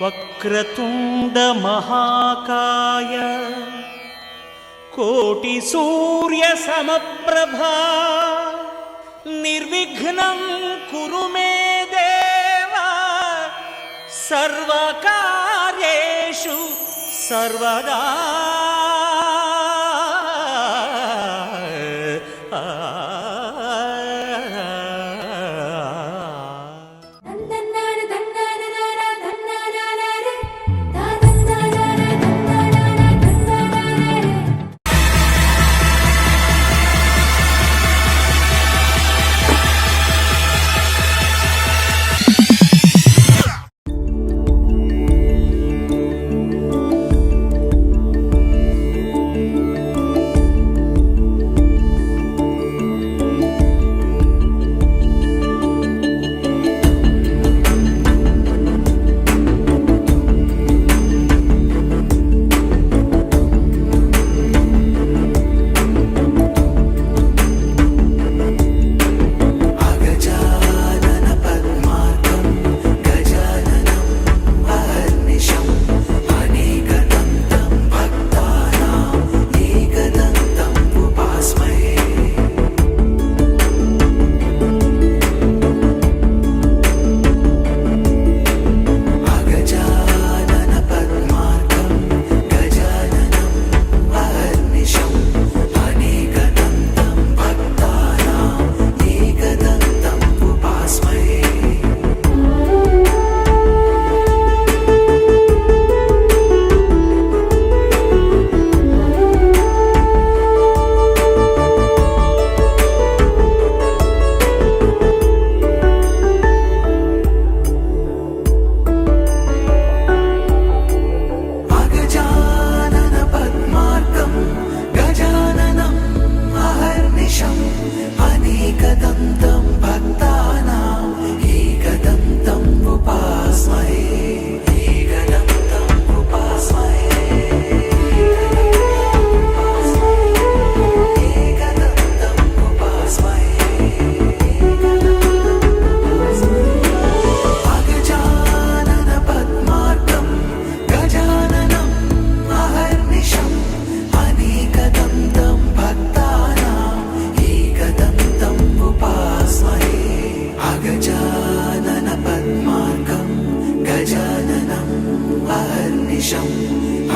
వక్రతుండ మహాకాయ కోటి సూర్య సమప్రభా నిర్విఘ్నం కురు మే దేవ సర్వకార్యేషు సర్వదా.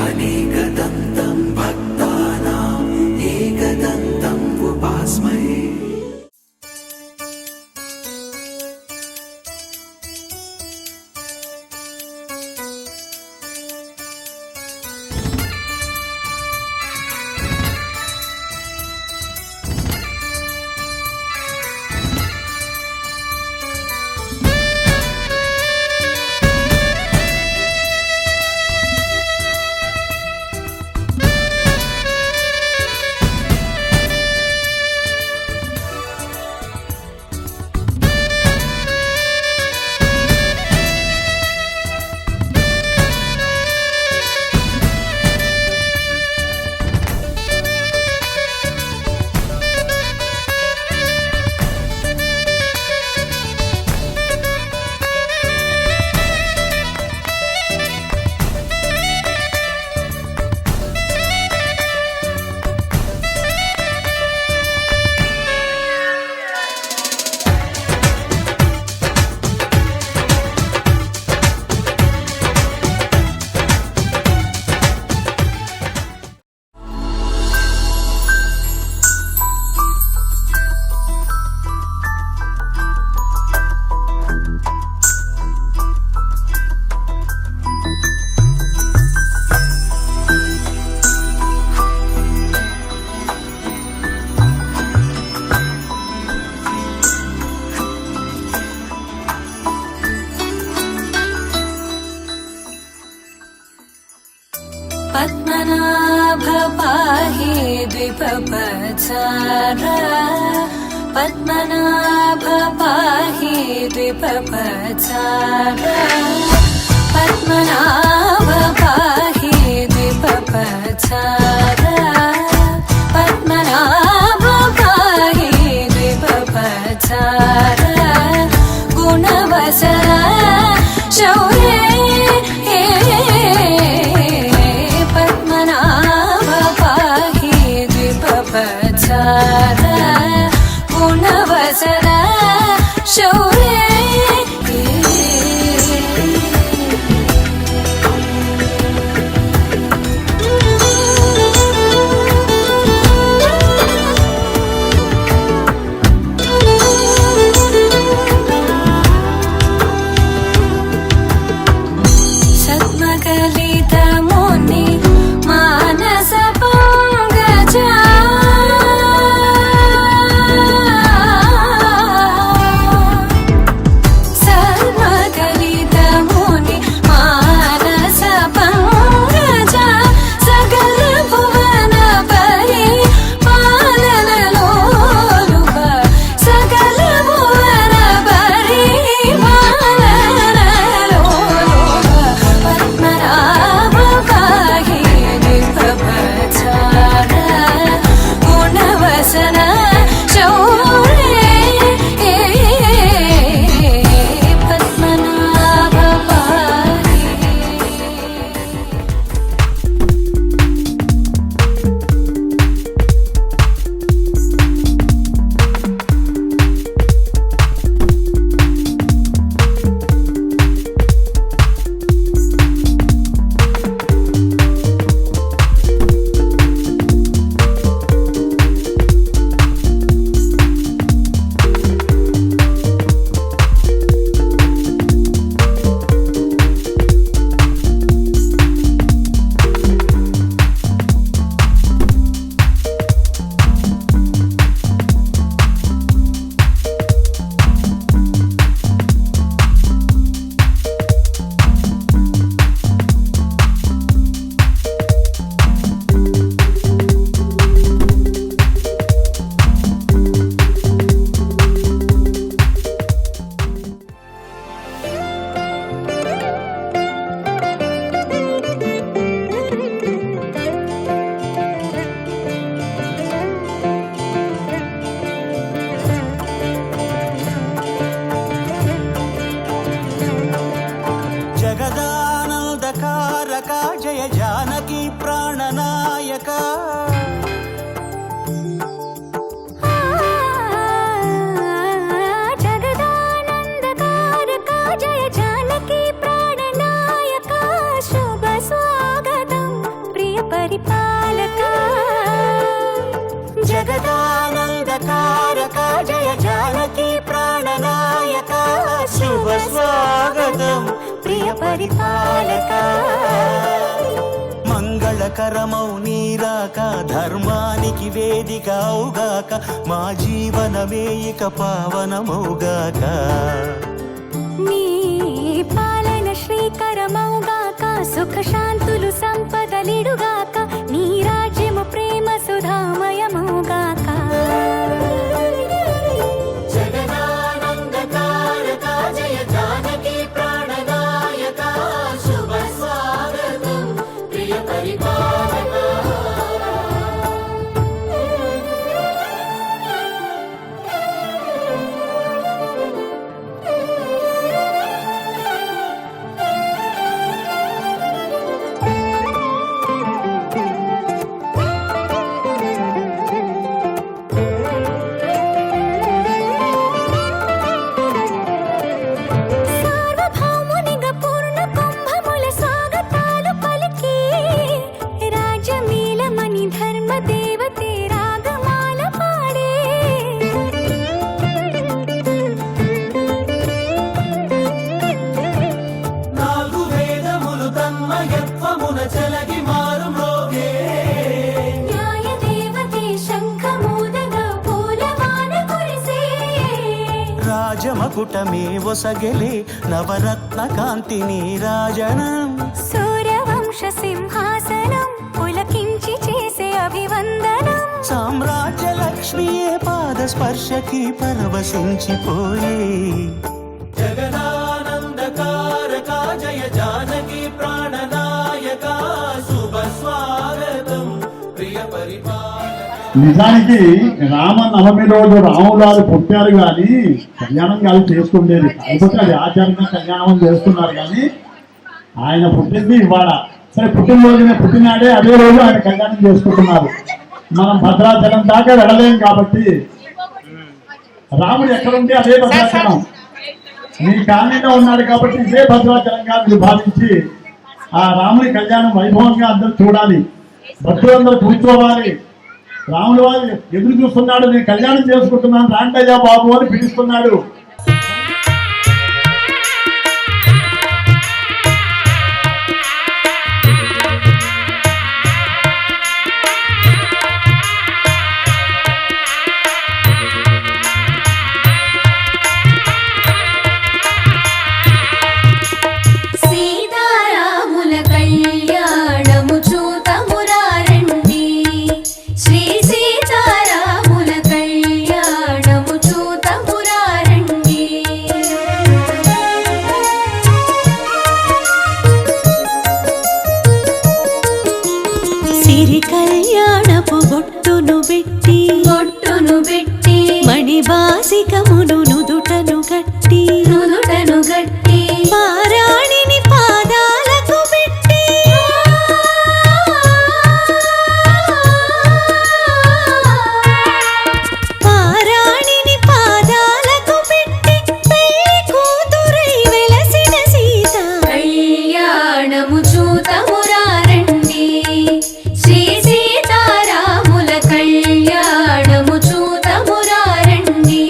అనేకదంతం భక్తానాం ఏకదంతం ఉపాస్మహే. पद्मनाभ पाहि द्विपपचार पद्मनाभ पाहि द्विपपचार पद्मनाभ पाहि द्विपपचार पद्मनाभ पाहि द्विपपचार गुणवसर शौर्ये జగదానందకారక జయ జానకి ప్రాణనాయక జగదానందకారక జయ జానకి ప్రాణనాయక శుభ స్వాగతం ప్రియ పరిపాలక జగదానందకారక జయ జానకి ప్రాణనాయక శుభ స్వాగతం ప్రియ పరిపాలక మంగళకరమౌ నీరాక ధర్మానికి వేదిక అవుగాక మా జీవనమే ఇక పావనమౌగాక నీ పాలన శ్రీకరమౌగాక సుఖ శాంతులు సంపదలిడుగాక నీ రాజ్యము ప్రేమ సుధామయమౌగాక జగదానందకారక జయ జానకి ప్రాణనాయక శుభ స్వాగతం ప్రియ పరిపాలక సార్వభౌమునిగా పూర్ణ కుంభముల స్వాగతాలు పలికి రాజమీలమణి ధర్మ దేవతే రాగమాల పాడే నాలుగు వేదములు తన్మయత్వమున చెలగి మారు మ్రోగే న్యాయ దేవతే శంఖమూదగా పూలవాన కురిసే రాజమకుటమే ఒసగెలే నవరత్న కాంతిని రాజనం సూర్యవంశ సింహాసనం పులకించి చేసే అభివందనం సామ్రాజ్య లక్ష్మియే పాద స్పర్శకి పరవశించిపోయే జగదానందకారక జయ జానకి ప్రాణనాయక శుభ స్వాగతం ప్రియ పరిపాలక నిజానికి రామనవమి రోజు రాములారు పుట్టారు కానీ కళ్యాణం కాదు చేసుకుండేది. కాకపోతే అది ఆచారంగా కళ్యాణం చేస్తున్నారు కానీ ఆయన పుట్టింది ఇవాళ. సరే పుట్టినరోజునే పుట్టినాడే అదే రోజు ఆయన కళ్యాణం చేసుకుంటున్నారు. మనం భద్రాచలం దాకా వెళ్ళలేం కాబట్టి రాముడు ఎక్కడుంటే అదే భద్రాచలం. మీ కాలనీలో ఉన్నాడు కాబట్టి ఇదే భద్రాచలంగా మీరు భావించి ఆ రాముని కళ్యాణం వైభవంగా అందరూ చూడాలి. భక్తులందరూ కూర్చోవాలి. రాముడు వారు ఎదురు చూస్తున్నాడు, నేను కళ్యాణం చేసుకుంటున్నాను రాండయ్యా బాబు అని పిలుస్తున్నాడు. సీతారాముల కళ్యాణము చూతమురారండి శ్రీ సీతారాముల కళ్యాణము చూతమురారండి సిరి కళ్యాణపు బొట్టును పెట్టి మణిబాసికమును నుదుటను గట్టి పారాణిని పాదాలకు పెట్టి పారాణిని పాదాలకు పెట్టి పెళ్లి కూతురై వెలసిన సీత కళ్యాణము చూతమురారండి శ్రీ సీతారాముల కళ్యాణము చూతమురారండి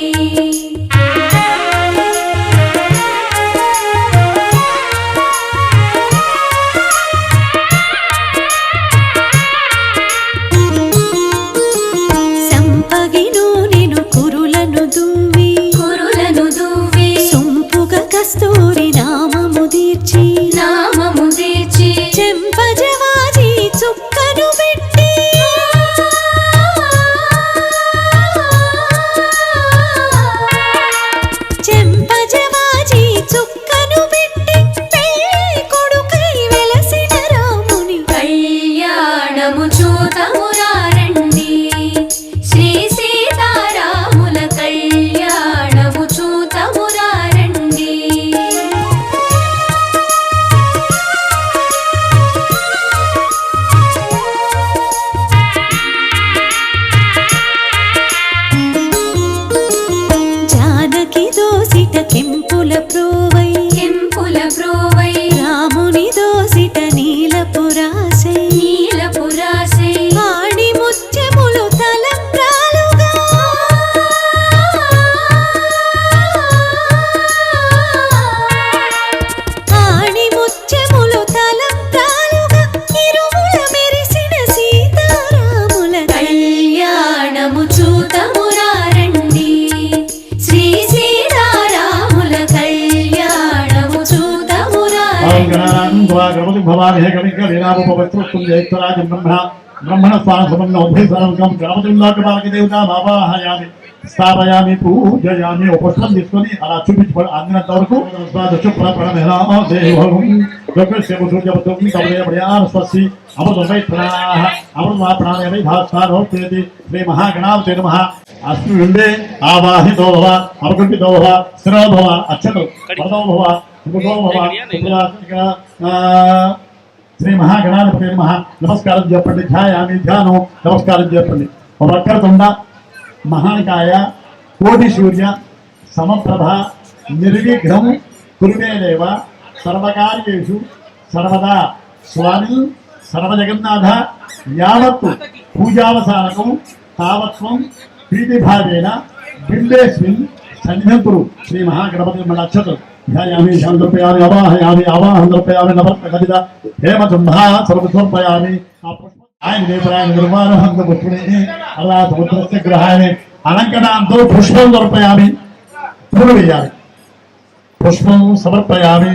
गणपति भवान हे कविक वीरापवित्रस्तुं जयत्वराजं ब्रह्मण स्वाहा समन्नोभेसरं गणपतिं लोकपालक देवता भावाहयामि स्थापयामि पूजयामि पुष्पं తీసుకొని అలా చూపించబడి అందినంత వరకు శుభ్ర ప్రణమేనా దేవం లోకస్య ముద్రజపతం కవలయమయా స్వస్తి అమృతమైత్రాః అమృతమాప్రాణయమై భాస్కరోపేతి శ్రీ మహాగణాధిపతే నమః అస్మిన్నే ఆవాహితో భవ అవకుంఠితో భవ స్థిరో భవ అక్షతో పరదో భవ సుఖో భవ శ్రీ మహాగణాధిపతే నమః నమస్కారం చెప్పండి ధ్యాయామి ధ్యానం నమస్కారం చెప్పండి వక్రతుండ महाकाय कोटि सूर्य समप्रभ निर्विघ्नं कुरुमे देव सर्वकार्येषु सर्वदा स्वामी सर्वजगन्नाथ यावत् पूजावसानकं तावत्त्वं प्रीतिभावेन बिल्लेस्मिन् सन्निधं कुरु श्री महागणपति नक्षत्र ध्यायामि शान्तरूपयामि अवाहयामि आवाहनरूपयामि नवरत्नखचित हेमचुम्बः सर्वसमर्पयामि ఆయన దేవరాయన నిర్మాణంత పుష్పుని అలా సముద్రస్య గ్రహాన్ని అలంకరణంతో పుష్పం సమర్పయామి పూలు వేయాలి పుష్పం సమర్పయామి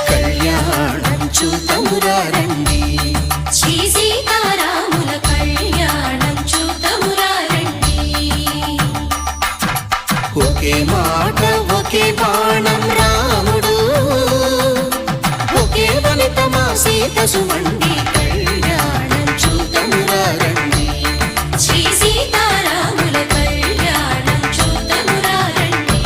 కళ్యాణం చూతమురారండి శ్రీ సీతారాముల కళ్యాణం చూతమురారండి ఒకే మాట ఒకే బాణం రాముడు ఒకే వనిత మా సీత సుమండి కళ్యాణం చూతమురారండి శ్రీ సీతారాముల కళ్యాణం చూతమురారండి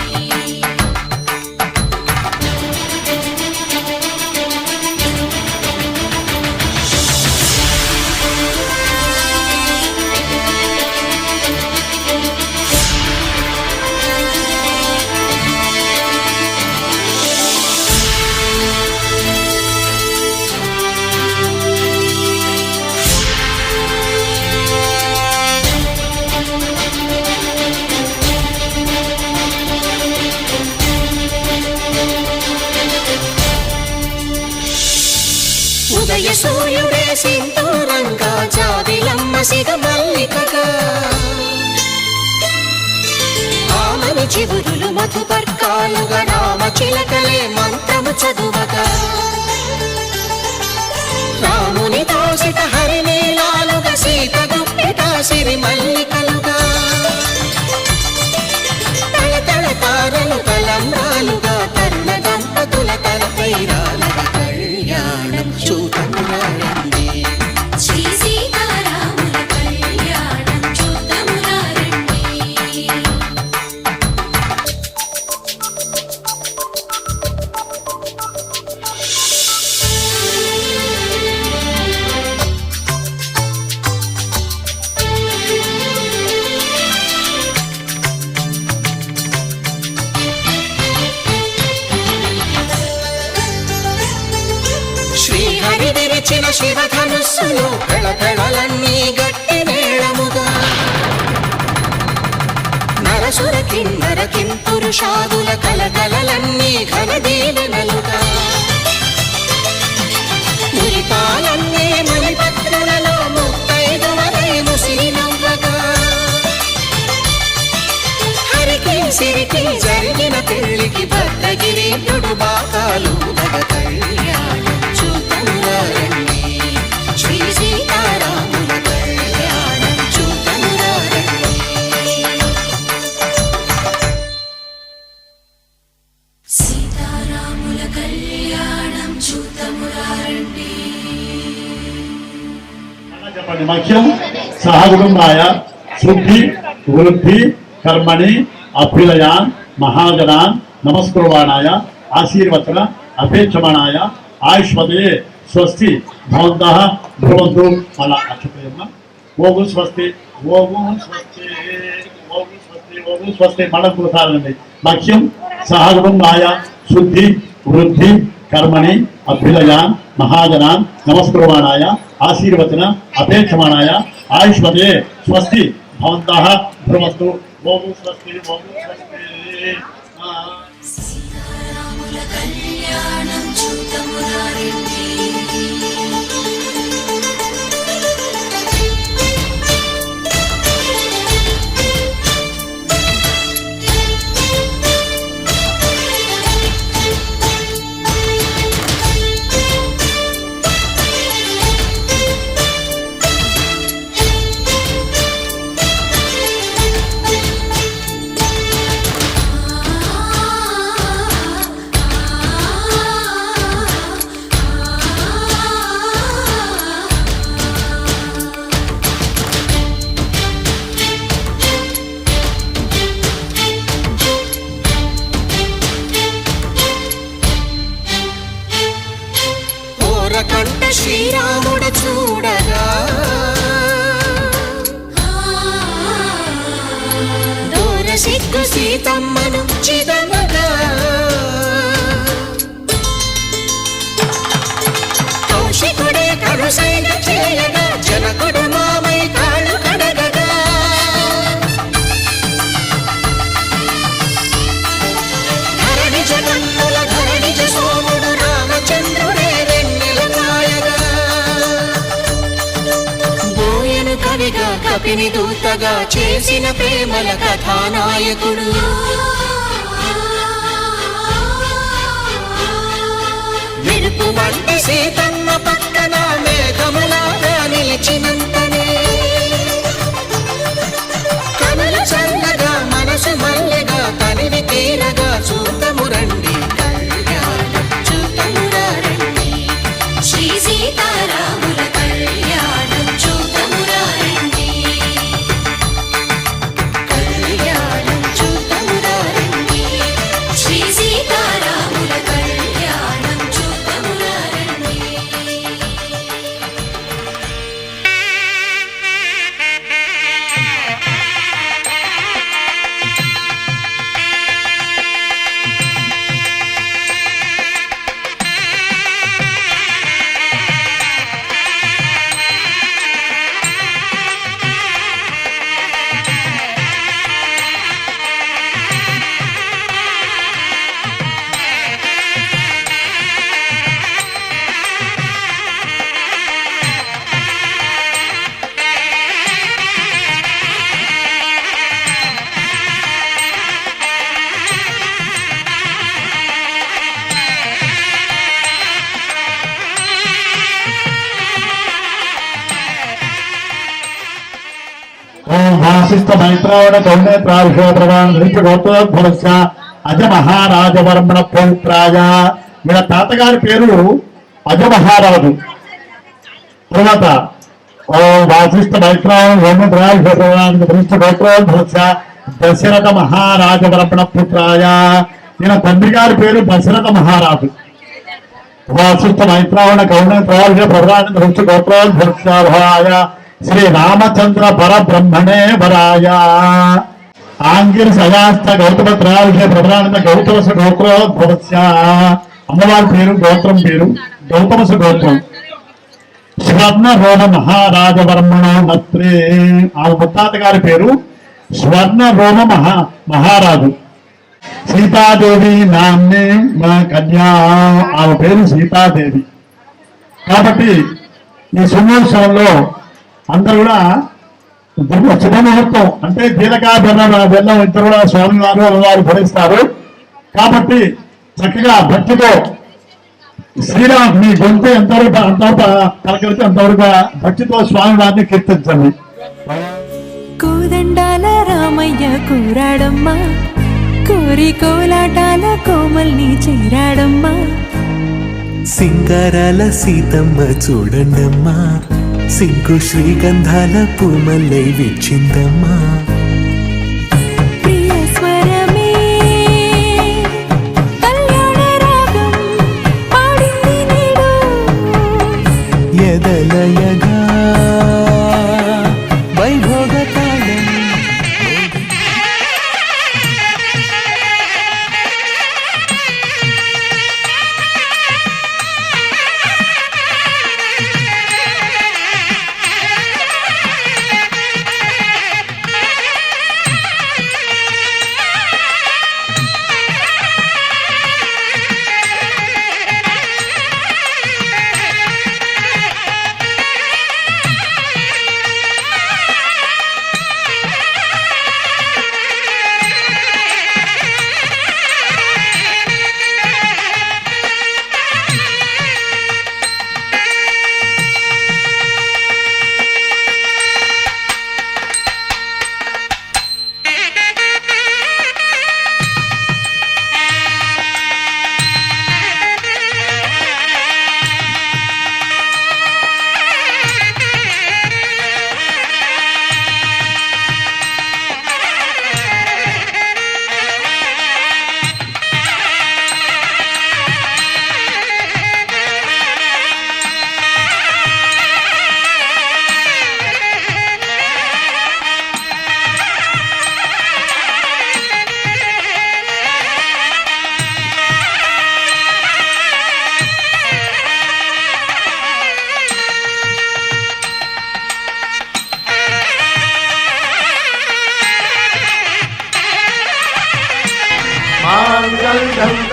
ఉదయ సూర్యుడే సింధూరంగా జాబిలమ్మ సిగ మల్లికగా ఆమని చివురులు మధుపర్కాలుగా రామ చిలకలే మంత్రము చదువగా రాముని దోసిట హరినీలాలుగా సీత గుప్పిట సిరి మల్లికలుగా తళతళ తారలు తలంబ్రాలుగా తరుణ దంపతుల తలపైరాలుగా కళ్యాణం చూతమురారండి శ్రీ సీతారాముల కళ్యాణం చూతమురారండి శ్రీహరి విరిచిన శివధనుస్సులో కళకళలన్నీ గట్టి మేళముగా నరసుర కిన్నర కింపురుషాదుల కలకలలన్నీ ఘన దీవెనలుగా మురిపాలన్నీ మణిపత్రులలో ముత్తైదువరై ముసిరి నవ్వగా హరికి సిరికి జరిగిన పెళ్లికి భద్రగిరీంద్రుడు బాకాలు కళ్యాణం చూతమురారండి శ్రీ సీతారాముల కళ్యాణం చూతమురారండి సీతారాముల కళ్యాణం చూతమురారండి చెప్పండి మఖ్యం సహకుటుంబాయ శుద్ధి వృద్ధి కర్మణి అభ్యుదయాన్ మహాజనాన్ నమస్కుర్వాణాయ ఆశీర్వచన అపేక్షమాణాయ ఆయుష్మతే స్వస్తి భవంతః భవంతు అలా అక్షతయమ్మ ఓగు స్వస్తి ఓగు స్వస్తి ఓగు స్వస్తి ఓగు స్వస్తి మళ్ళీ కులసాలండి మఖ్యం సహకుటుంబాయ శుద్ధి వృద్ధి కర్మణి అభ్యుదయాన్ మహాజనాన్ నమస్కుర్వాణాయ ఆశీర్వచన అపేక్షమాణాయ ఆయుష్మతే స్వస్తి భవంతః భవంతు ఓగు స్వస్తి ఓగు స్వస్తి సీతారాముల కళ్యాణం చూతమురారండి సిగ్గు సీతమ్మను చిదమగా కౌశికుడే కరుసైన చేయగా జనకుడు మామై కాళ్ళు కడగగా ధరణి జగన్నుల ధరణిజ సోముడు రామచంద్రుడే వెన్నెల కాయగా బోయను కవిగా కపిని దూతగా చేసిన ప్రేమల కథానాయకుడు మెరుపు వంటి సీతమ్మ పక్కన మేఘములాగా నిలిచినంతనే కనులు చల్లగా మనసు మల్లెగా తనివి తీరగా చూతము రండి కళ్యాణం చూతమురా రండి శ్రీ సీతారాముల కళ్యాణం చూతమురా రండి కళ్యాణం చూతమురా రండి శ్రీ సీతారాముల కళ్యాణం చూతమురా రండి ఓం వాసిష్ఠ మైత్రావణ కౌండేత్రాభిషేకవాన్ గోత్రోద్భవస్య అజ మహారాజవర్మణ పౌత్రాయ. వీళ్ళ తాతగారి పేరు అజ మహారాజు. తర్వాత ఓం వాసిష్ఠ మైత్రావణ కౌండేత్రాభిషేకవాన్ గోత్రోద్భవస్య దశరథ మహారాజవర్మణ పుత్రాయ. ఈయన తండ్రి గారి పేరు దశరథ మహారాజు. వాసిష్ఠ మైత్రావణ కౌండేత్రాభిషేకవాన్ గోత్రోద్భవస్య శ్రీ రామచంద్ర పరబ్రహ్మణే వరాయ. ఆంగిర్ సయాస్త గౌతమ త్రావిష ప్రధానంద గౌతమస గోత్రోద్భవస్య. అమ్మవారి పేరు గోత్రం పేరు గౌతమస గోత్రం. స్వర్ణ రోమ మహారాజవర్మణ మత్రే. ఆ ముత్తాత గారి పేరు స్వర్ణ రోమ మహారాజు. సీతాదేవి నామ్నే మా కన్యా. ఆమె పేరు సీతాదేవి. కాబట్టి ఈ సుమోత్సవంలో అందరూ కూడా శుభముహూర్తం అంటే జీలకా బెల్లం ఇద్దరు కూడా స్వామివారు అమ్మవారు భరిస్తారు. కాబట్టి చక్కగా భక్తితో శ్రీరామ్ మీ గొంతు ఎంతవరకు పలకరితే అంతవరకు భక్తితో స్వామివారిని కీర్తించండి. కోదండాల రామయ్య కూరాడమ్మా, కోరి కోలాటాల కోమల్ని చేరాడమ్మా. సింగారాల సీతమ్మ చూడండమ్మా, సింకు శ్రీగంధాల పూమల్లై విచ్చిందమ్మా. ప్రియ స్వరమే కళ్యాణ రాగం పాడింది నేడు. ఎదలయగా వైభోగ తాళం.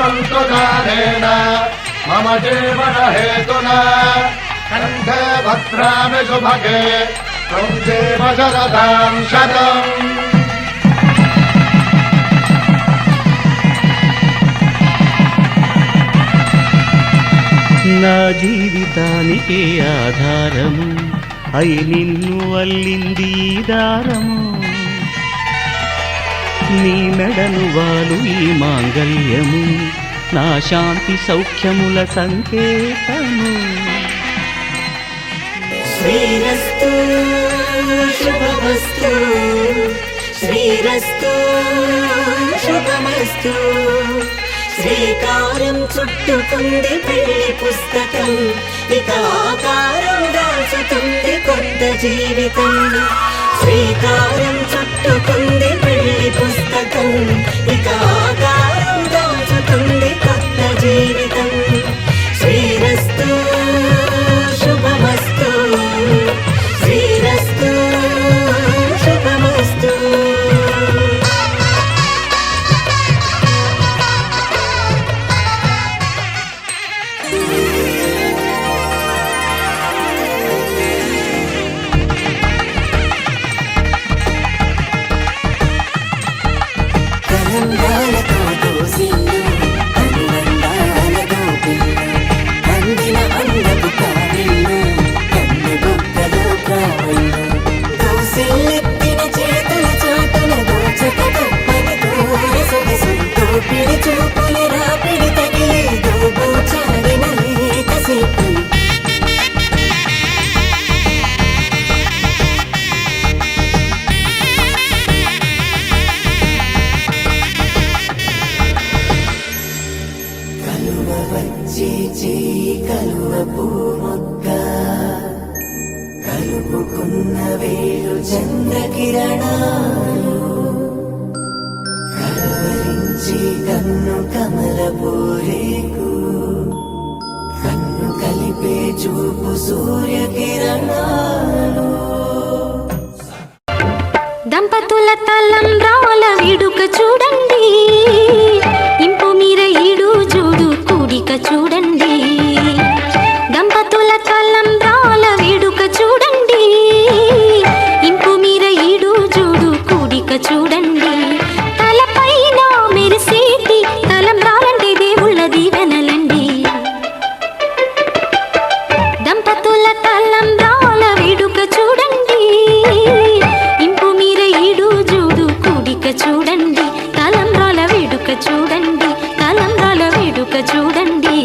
सन्तु कालेन मम जीवन हेतुना कण्ठे भद्रामि सुभगे त्वं जीव शरदां शतम् నా జీవితానికే ఆధారము అయి నిన్ను అల్లింది ఈ దారము నీ మెడను వాలు ఈ మాంగళ్యము నా శాంతి సౌఖ్యముల సంకేతము శ్రీరస్తు శుభమస్తు శ్రీరస్తు శుభమస్తు శ్రీకారం చుట్టుకుంది పెళ్లి పుస్తకం ఇక ఆకారం దాచుతుంది కొత్త జీవితం శ్రీకారం చుట్టుకుంది పెళ్లి పుస్తకం ఇక ఆకారం దాచుతుంది కొత్త జీవితం శ్రీరస్తు శుభమస్తు శ్రీరస్తు శుభమస్తు కలంగాలతో దోసిల్లు అనువందాలతో పిల్లు అందిన అందపు కావిల్లు కన్ను బొక్కలు ప్రావళ్ళు దోసిల్లెత్తిన చేతుల చాటున దోచక తప్పని దూర సొగసుతో పిడి చూపుల రాపిడి తగిలి దోబూచారిన లేత సేపు కలువ వచ్చి కలువ పూమొక్క కలుపుకున్న వేలు చంద్రకిరణాలు కలవరించి కన్ను కమల పూరేకు కన్ను కలిపే చూపు సూర్యకిరణాలు దంపతుల తలంబ్రాల వేడుక చూడండి ఇంపు మీర ఈడు చూడు కూడిక చూడండి దంపతుల తలంబ్రాల వేడుక చూడండి ఇంపు మీర ఈడు చూడు కూడిక చూడండి తలపైన మెరిసేటి తలంబ్రాలంటే దేవుళ్ళ దీవెనలండి దంపతుల తలంబ్రాల వేడుక చూడండి ఇంపు మీర ఈడు చూడు కూడిక చూడండి తలంబ్రాల వేడుక చూడండి తలంబ్రాల వేడుక చూడండి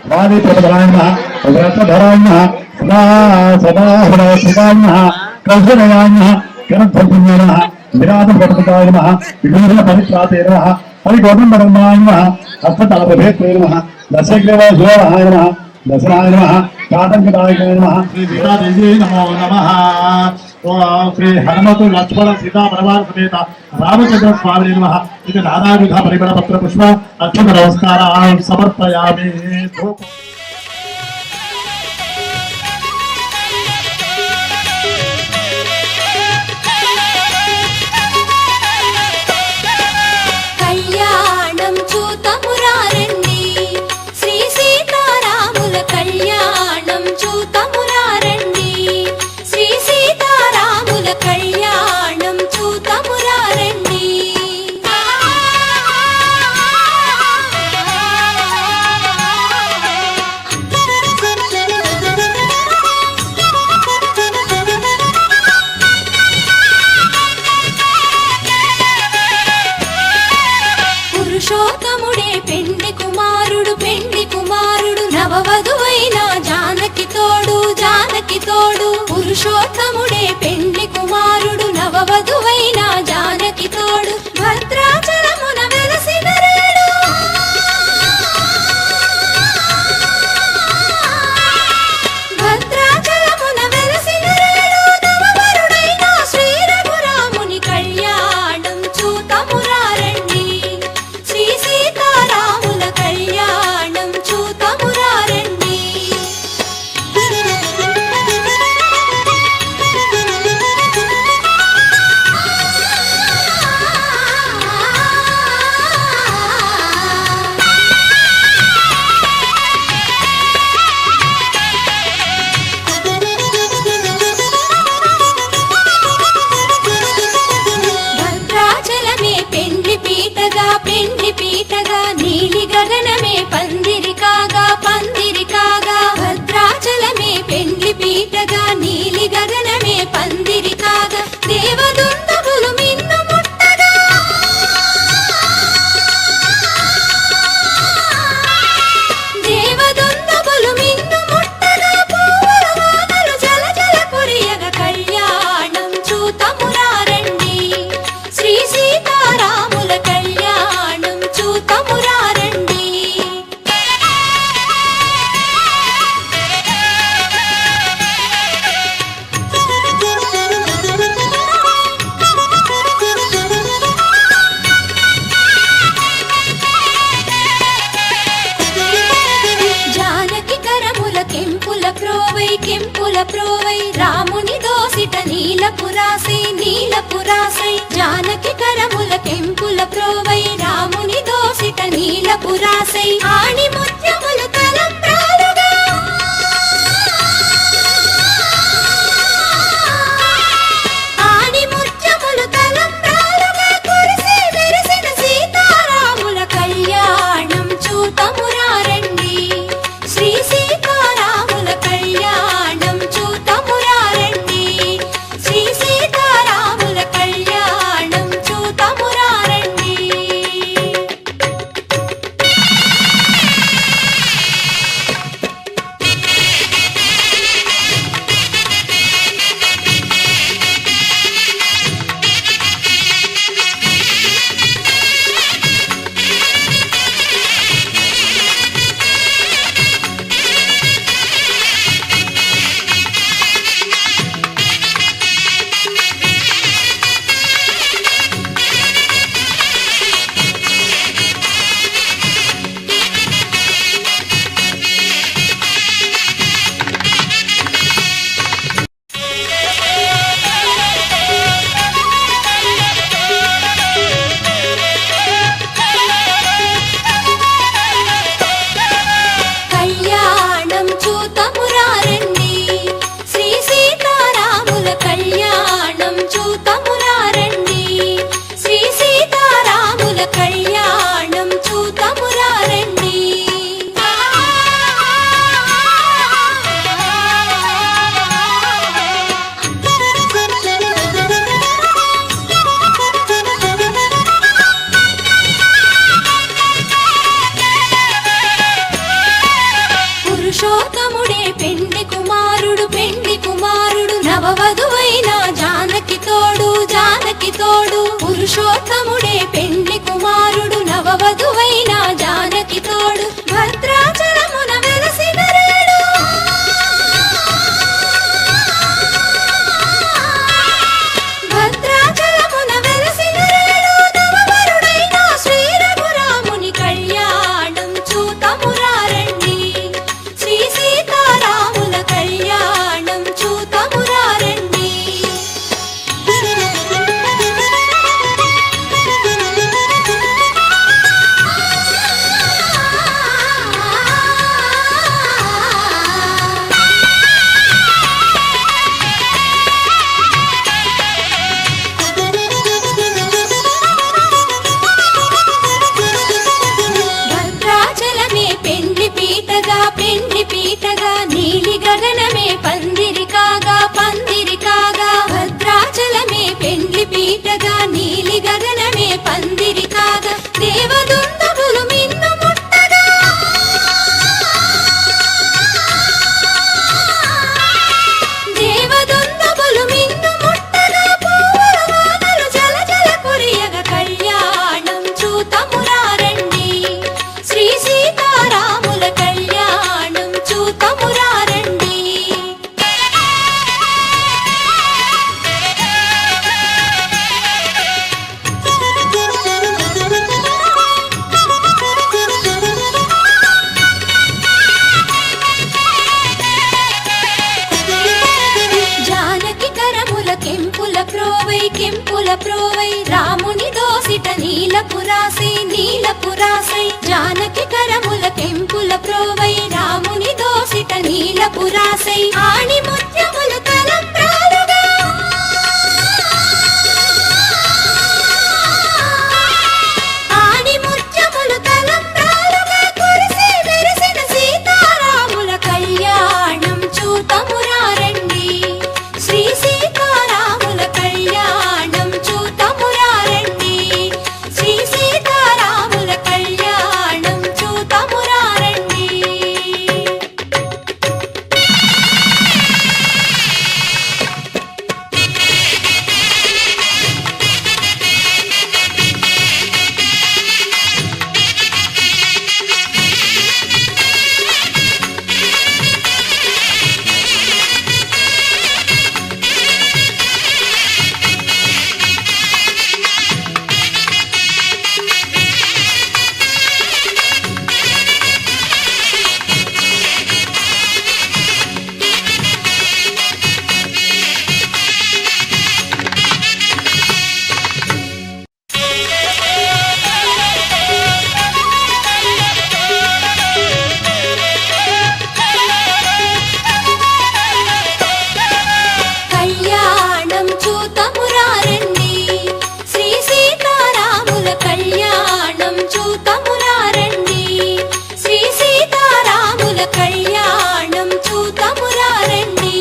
వాది ప్రబలాయన వ్రతధరాయణ సదా సదా హృదయస్థితాయన కౌశలయాయన కరధ్వజన విరాట ప్రపదాయన విభూషణ పరిత్రాతేన పరికోటంబరమాయన హస్తతలభేత్రేన దశగ్రవ శివాయన దశరాయన కాటంకదాయకాయ శ్రీ సీతాదేవి నమో నమః ఓం శ్రీ హనుమతు లక్ష్మణ సీతా పరివార సమేత రామచంద్ర స్వామి నమః ఇది నానావిధ పరిమళ పత్ర పుష్ప అక్షత నమస్కారాన్ సమర్పయామి. కళ్యాణం చూతమురారండి శ్రీ సీతారాముల కళ్యాణం చూతమురారండి శ్రీ సీతారాముల కళ్యాణం చూతమురారండి తోడు పురుషోత్తముడే పెండ్లి కుమారుడు నవవధువైన జానకి తోడు భద్రాచలమున వెలసిన రేడు భద్రాచలమున వెలసిన రేడు నవవరుడైన శ్రీ రఘురాముని కళ్యాణం చూతమురారండి శ్రీ సీతారాముల కళ్యాణం చూతమురారండి భద్రాచలమే పెండ్లి పీటగా నీలి గగనమే పందిరి కాగా భద్రాచలమే పెండ్లి పీటగా నీలి గగనమే పందిరి కాగా దేవదుందుబులు మిన్ను ముట్టగా దేవదుందుబులు మిన్ను ముట్టగా పువ్వుల వానలు జల జల కురియగా కళ్యాణం చూతమురారండి శ్రీ సీతారాముల కళ్యాణం చూతమురారండి జానకి కరముల కెంపుల ప్రోవై రాముని దోసిట నీలపురాసై జానకి కరముల కెంపుల ప్రోవై రాముని దోసిట నీలపురాసై ఆణి ముత్యములు తలంబ్రాలుగా ఆణి ముత్యములు తలంబ్రాలుగా కురిసి మెరిసిన సీతారాముల కళ్యాణం చూతమురారండి శ్రీ సీతారాముల కళ్యాణం చూతమురారండి శ్రీ సీతారాముల కళ్యాణం చూతమురారండి కళ్యాణం చూతమురారండి శ్రీ సీతారాముల కళ్యాణం చూతమురారండి శ్రీ సీతారాముల కళ్యాణం చూతమురారండి పురుషోత్తముడే పెండ్లి కుమారుడు నవవధువైన జానకి తోడు పురుషోత్తముడే పెండ్లి కుమారుడు నవవధువైన జానకి తోడు భద్రాచలమున వెలసిన రేడు భద్రాచలమున వెలసిన రేడు నవవరుడైన శ్రీ రఘురాముని కళ్యాణం చూతమురారండి శ్రీ సీతారాముల కళ్యాణం చూతమురారండి రాసై నీలపు రాసై జానకి కరముల కెంపుల ప్రోవై రాముని దోసిట నీలపు రాసై ఆణి ముత్యములు తలంబ్రాలుగా ఆణి ముత్యములు తలంబ్రాలుగా కురిసి మెరిసిన సీతారాముల కళ్యాణం చూతమురారండి శ్రీ సీతారాముల కళ్యాణం చూతమురారండి శ్రీ సీతారాముల కళ్యాణం చూతమురారండి. కళ్యాణం చూతమురారండి శ్రీ సీతారాముల కళ్యాణం చూతమురారండి శ్రీ సీతారాముల కళ్యాణం చూతమురారండి.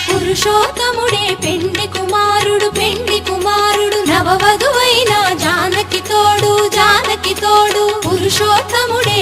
పురుషోత్తముడే పెండి కుమారుడు నవవధువైన జానకి తోడు పురుషోత్తముడే